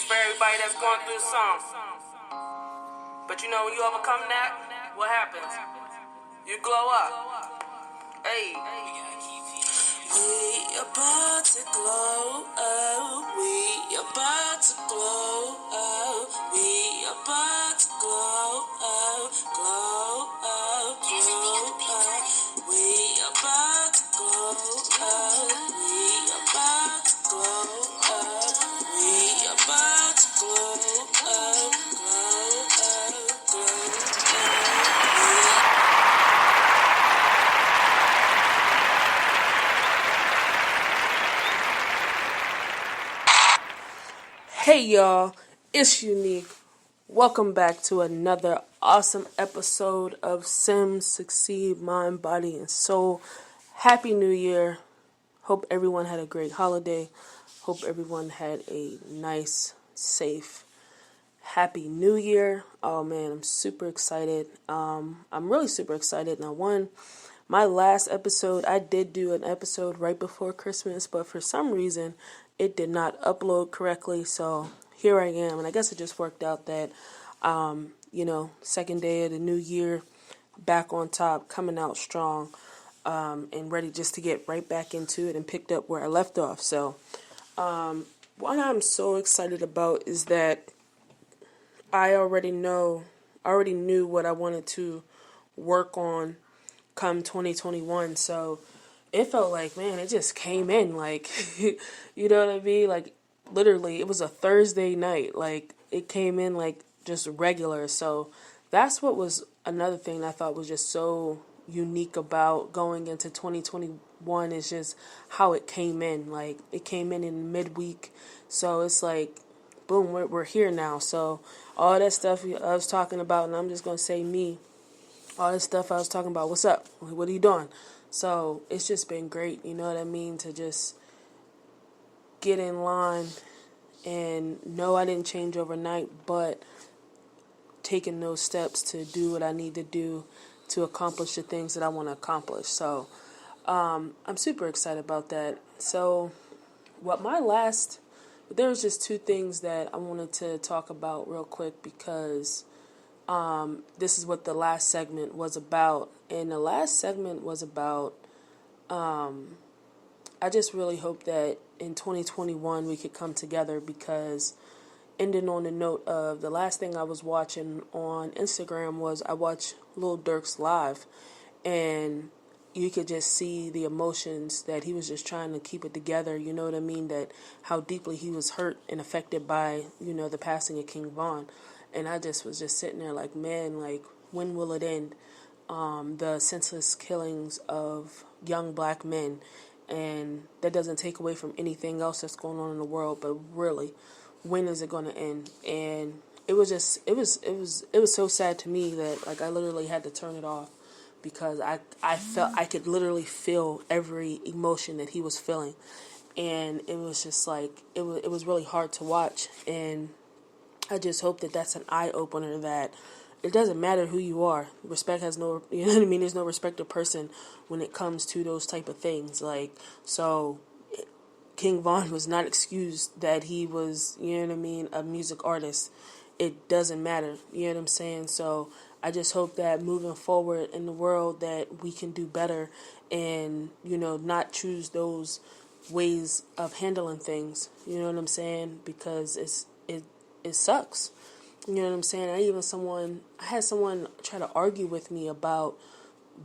for everybody that's going through something. But you know, when you overcome that, what happens? You glow up. Hey. We about to glow up. We about to glow up. We about to glow up. Glow up, glow up. We about to glow up. We about to glow up. We about to glow up. Glow up, glow up. Hey y'all, it's Youniq. Welcome back to another awesome episode of Sims Succeed Mind, Body, and Soul. Happy New Year. Hope everyone had a great holiday. Hope everyone had a nice, safe, happy New Year. Oh man, I'm super excited. I'm really super excited. Now, my last episode, I did do an episode right before Christmas, but for some reason, it did not upload correctly. So here I am, and I guess it just worked out that, second day of the new year, back on top, coming out strong, and ready just to get right back into it and picked up where I left off. So, what I'm so excited about is that I already knew what I wanted to work on come 2021. So it felt like, man, it just came in like, you know what I mean? Like literally it was a Thursday night. Like it came in like just regular. So that's what was another thing I thought was just so unique about going into 2021 is just how it came in. Like it came in midweek. So it's like, boom, we're here now. So all that stuff I was talking about, and I'm just going to say me, all this stuff I was talking about, what's up? What are you doing? So it's just been great, you know what I mean, to just get in line and know I didn't change overnight, but taking those steps to do what I need to do to accomplish the things that I want to accomplish. So I'm super excited about that. So there was just two things that I wanted to talk about real quick because this is what the last segment was about. And the last segment was about, I just really hope that in 2021 we could come together because ending on the note of the last thing I was watching on Instagram was I watched Lil Durk's live and you could just see the emotions that he was just trying to keep it together, you know what I mean, that how deeply he was hurt and affected by, the passing of King Von. And I just was just sitting there like, man, like, when will it end? The senseless killings of young black men. And that doesn't take away from anything else that's going on in the world, but really, when is it going to end? And it was so sad to me that, like, I literally had to turn it off because I felt I could literally feel every emotion that he was feeling. And it was just like, it was really hard to watch. And I just hope that that's an eye-opener that it doesn't matter who you are. Respect has no, you know what I mean? There's no respect of person when it comes to those type of things. Like, so King Von was not excused that he was, you know what I mean, a music artist. It doesn't matter, you know what I'm saying? So I just hope that moving forward in the world that we can do better and, not choose those ways of handling things, you know what I'm saying? Because it sucks. You know what I'm saying? I had someone try to argue with me about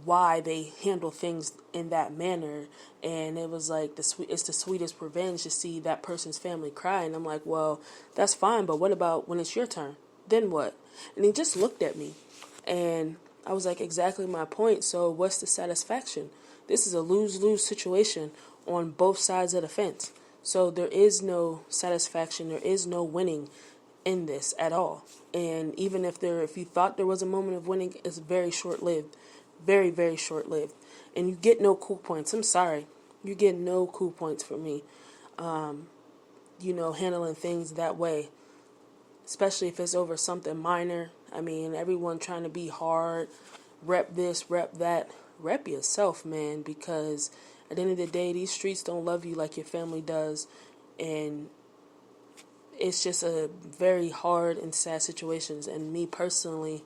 why they handle things in that manner, and it was like it's the sweetest revenge to see that person's family cry, and I'm like, well, that's fine, but what about when it's your turn? Then what? And he just looked at me, and I was like, exactly my point. So what's the satisfaction? This is a lose-lose situation on both sides of the fence. So there is no satisfaction, there is no winning in this at all. And even if you thought there was a moment of winning, it's very short-lived. Very, very short-lived. And you get no cool points. I'm sorry. You get no cool points from me. Handling things that way. Especially if it's over something minor. I mean, everyone trying to be hard. Rep this, rep that. Rep yourself, man. Because at the end of the day, these streets don't love you like your family does. And it's just a very hard and sad situations. And me personally,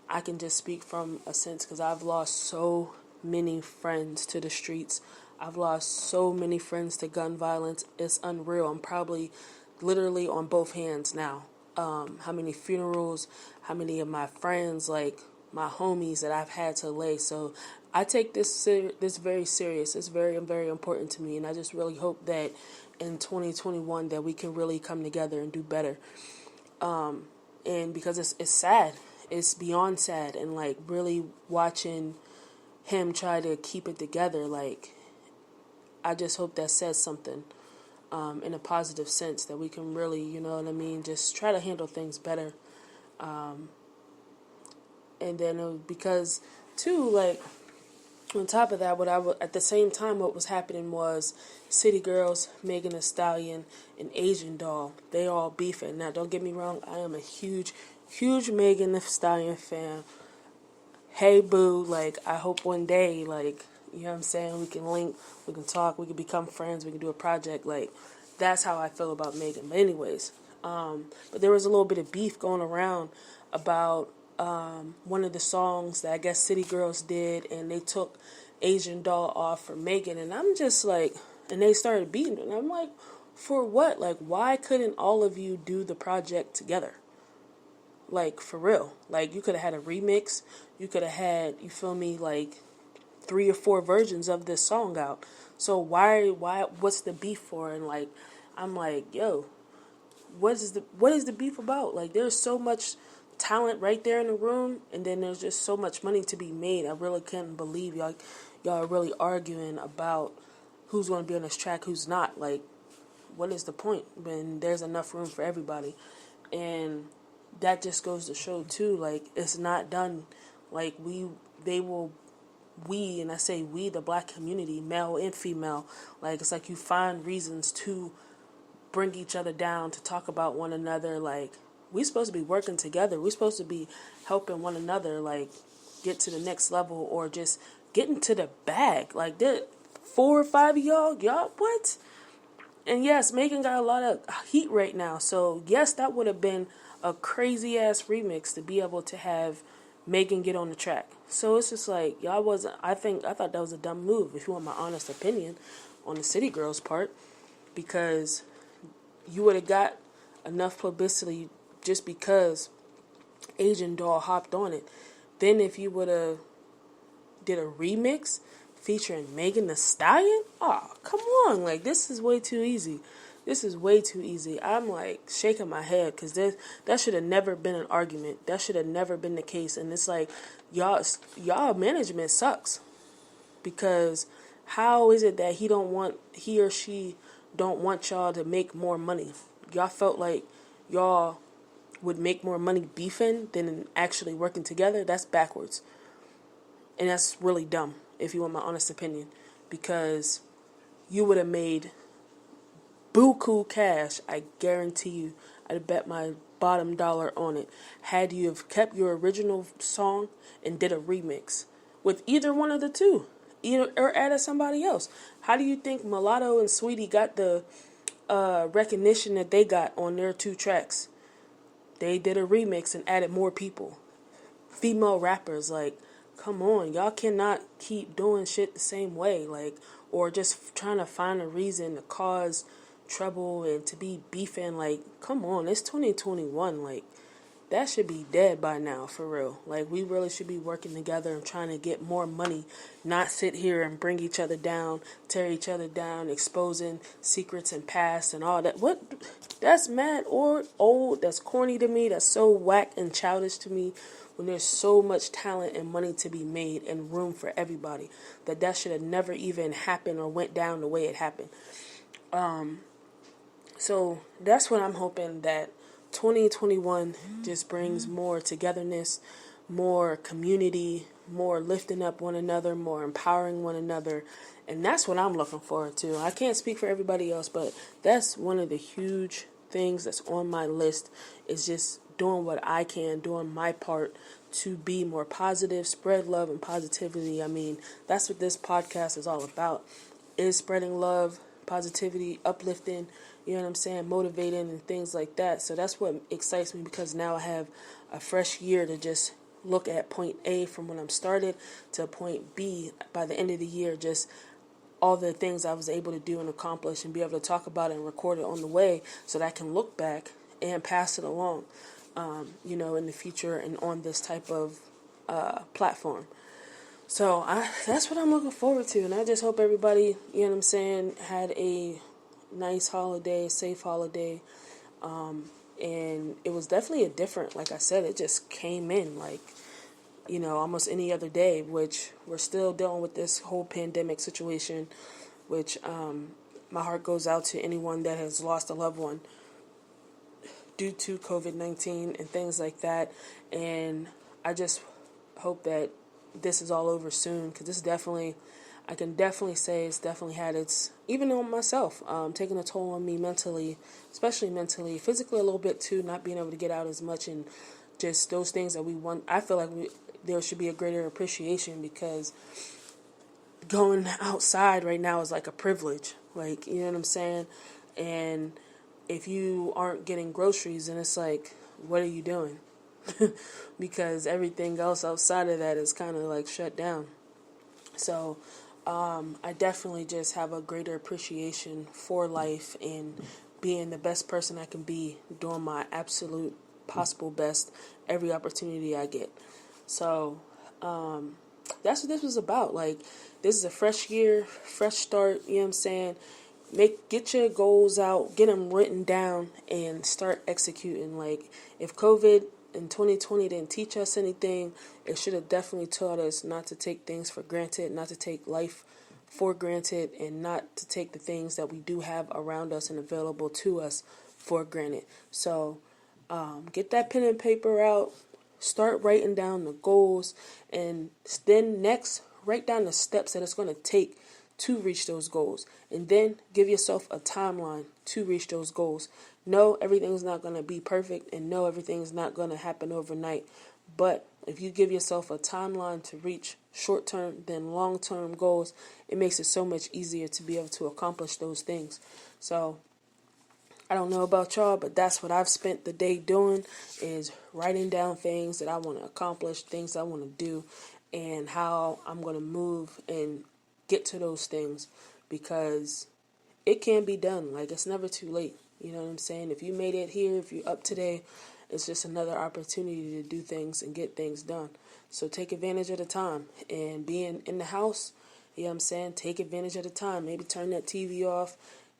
I can just speak from a sense because I've lost so many friends to the streets. I've lost so many friends to gun violence. It's unreal. I'm probably literally on both hands now. How many funerals, how many of my friends, like my homies that I've had to lay. So I take this very serious. It's very, very important to me. And I just really hope that in 2021 that we can really come together and do better. And because it's sad. It's beyond sad. And like really watching him try to keep it together, like I just hope that says something in a positive sense that we can really, you know what I mean, just try to handle things better. And then because too, like on top of that, at the same time what was happening was City Girls, Megan-thee-Stallion, and Asian Doll. They all beefing. Now don't get me wrong, I am a huge Megan-thee-Stallion fan. Hey boo, like I hope one day, like, you know what I'm saying, we can link, we can talk, we can become friends, we can do a project. Like that's how I feel about Megan. But anyways, but there was a little bit of beef going around about one of the songs that I guess City Girls did, and they took Asian Doll off for Megan, and I'm just like, and they started beating her, and I'm like, for what? Like, why couldn't all of you do the project together? Like, for real. Like, you could have had a remix, you could have had, you feel me, like 3 or 4 versions of this song out. So why, what's the beef for? And like, I'm like, yo, what is the beef about? Like, there's so much talent right there in the room, and then there's just so much money to be made. I really can't believe y'all are really arguing about who's going to be on this track, who's not. Like, what is the point when there's enough room for everybody? And that just goes to show too, like, it's not done. Like, and I say we, the black community, male and female, like, it's like you find reasons to bring each other down, to talk about one another. Like, we're supposed to be working together. We're supposed to be helping one another, like, get to the next level or just getting to the bag. Like, there 4 or 5 of y'all, what? And yes, Megan got a lot of heat right now. So yes, that would have been a crazy ass remix to be able to have Megan get on the track. So it's just like, I thought that was a dumb move, if you want my honest opinion, on the City Girls part, because you would have got enough publicity just because Asian Doll hopped on it. Then if you would have did a remix featuring Megan-thee-Stallion, oh, come on, like, this is way too easy. This is way too easy. I'm like shaking my head because that should have never been an argument. That should have never been the case. And it's like, y'all management sucks, because how is it that he or she don't want y'all to make more money? Y'all felt like y'all would make more money beefing than actually working together. That's backwards. And that's really dumb, if you want my honest opinion, because you would have made buku cash, I guarantee you. I'd bet my bottom dollar on it, had you have kept your original song and did a remix with either one of the two, or added somebody else. How do you think Mulatto and Sweetie got the recognition that they got on their 2 tracks? They did a remix and added more people, female rappers. Like, come on, y'all cannot keep doing shit the same way, like, or just trying to find a reason to cause trouble and to be beefing. Like, come on, it's 2021. Like, that should be dead by now, for real. Like, we really should be working together and trying to get more money, not sit here and bring each other down, tear each other down, exposing secrets and past and all that. What? That's mad or old. That's corny to me. That's so whack and childish to me, when there's so much talent and money to be made and room for everybody. That should have never even happened or went down the way it happened. So that's what I'm hoping, that 2021 just brings more togetherness, more community, more lifting up one another, more empowering one another. And that's what I'm looking forward to. I can't speak for everybody else, but that's one of the huge things that's on my list, is just doing what I can, doing my part to be more positive, spread love and positivity. I mean, that's what this podcast is all about, is spreading love, positivity, uplifting, you know what I'm saying, motivating and things like that. So that's what excites me, because now I have a fresh year to just look at point A from when I'm started to point B by the end of the year, just all the things I was able to do and accomplish, and be able to talk about it and record it on the way, so that I can look back and pass it along, in the future and on this type of platform. So that's what I'm looking forward to, and I just hope everybody, you know what I'm saying, had a nice holiday, safe holiday, and it was definitely a different, like I said, it just came in like, almost any other day, which we're still dealing with this whole pandemic situation, which my heart goes out to anyone that has lost a loved one due to COVID-19 and things like that, and I just hope that this is all over soon, because this definitely, I can definitely say it's definitely had its, even on myself, taking a toll on me mentally, especially mentally, physically a little bit too, not being able to get out as much, and just those things that we want. I feel like there should be a greater appreciation, because going outside right now is like a privilege, like, you know what I'm saying, and if you aren't getting groceries, then it's like, what are you doing? Because everything else outside of that is kind of like shut down. So I definitely just have a greater appreciation for life and being the best person I can be, doing my absolute possible best every opportunity I get. So that's what this was about. Like, this is a fresh year, fresh start, you know what I'm saying? Get your goals out, get them written down, and start executing. Like, if COVID in 2020 didn't teach us anything, it should have definitely taught us not to take things for granted, not to take life for granted, and not to take the things that we do have around us and available to us for granted. So get that pen and paper out, start writing down the goals, and then next, write down the steps that it's going to take to reach those goals, and then give yourself a timeline to reach those goals. No, everything's not going to be perfect, and no, everything's not going to happen overnight, but if you give yourself a timeline to reach short-term then long-term goals, it makes it so much easier to be able to accomplish those things. So I don't know about y'all, but that's what I've spent the day doing, is writing down things that I want to accomplish, things I want to do, and how I'm going to move and get to those things, because it can be done. Like, it's never too late. You know what I'm saying? If you made it here, if you're up today, it's just another opportunity to do things and get things done. So take advantage of the time, and being in the house, you know what I'm saying? Take advantage of the time. Maybe turn that TV off,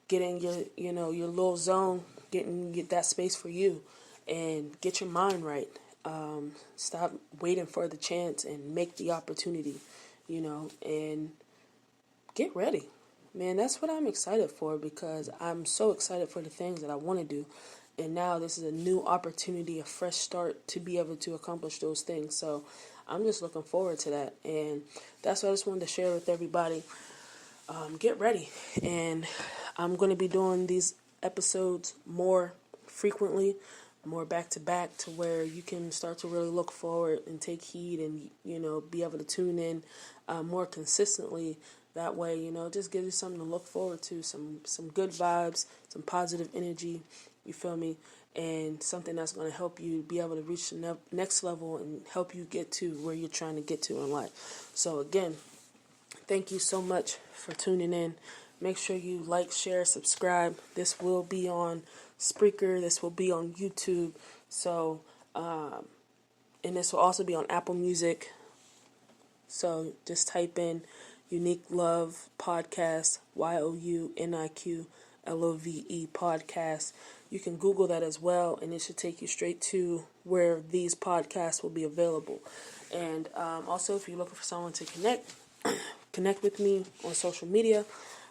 get in your, your little zone, get that space for you, and get your mind right. Stop waiting for the chance and make the opportunity, and get ready. Man, that's what I'm excited for, because I'm so excited for the things that I want to do. And now this is a new opportunity, a fresh start to be able to accomplish those things. So I'm just looking forward to that. And that's what I just wanted to share with everybody. Get ready. And I'm going to be doing these episodes more frequently, more back to back, to where you can start to really look forward and take heed, and, be able to tune in more consistently. That way, just gives you something to look forward to, some good vibes, some positive energy, you feel me, and something that's going to help you be able to reach the next level and help you get to where you're trying to get to in life. So again, thank you so much for tuning in. Make sure you like, share, subscribe. This will be on Spreaker. This will be on YouTube. So, and this will also be on Apple Music. So just type in Youniq Love Podcast, YOUNIQ LOVE Podcast. You can Google that as well, and it should take you straight to where these podcasts will be available. And also, if you're looking for someone to connect with me on social media,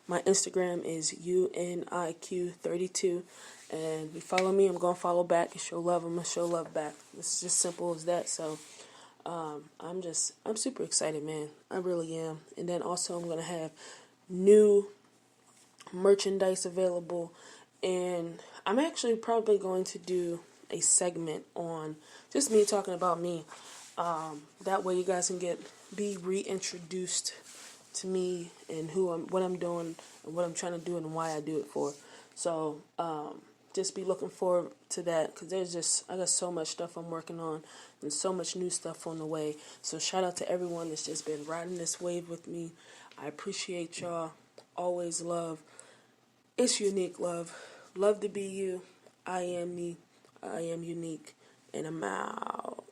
my Instagram is UNIQ32. And if you follow me, I'm going to follow back. You show love, I'm going to show love back. It's just simple as that. So I'm super excited, man. I really am. And then also, I'm going to have new merchandise available, and I'm actually probably going to do a segment on just me talking about me. That way you guys can be reintroduced to me and what I'm doing and what I'm trying to do and why I do it for. So just be looking forward to that, because I got so much stuff I'm working on and so much new stuff on the way. So shout out to everyone that's just been riding this wave with me. I appreciate y'all. Always love. It's Youniq love. Love to be you. I am me. I am Youniq. And I'm out.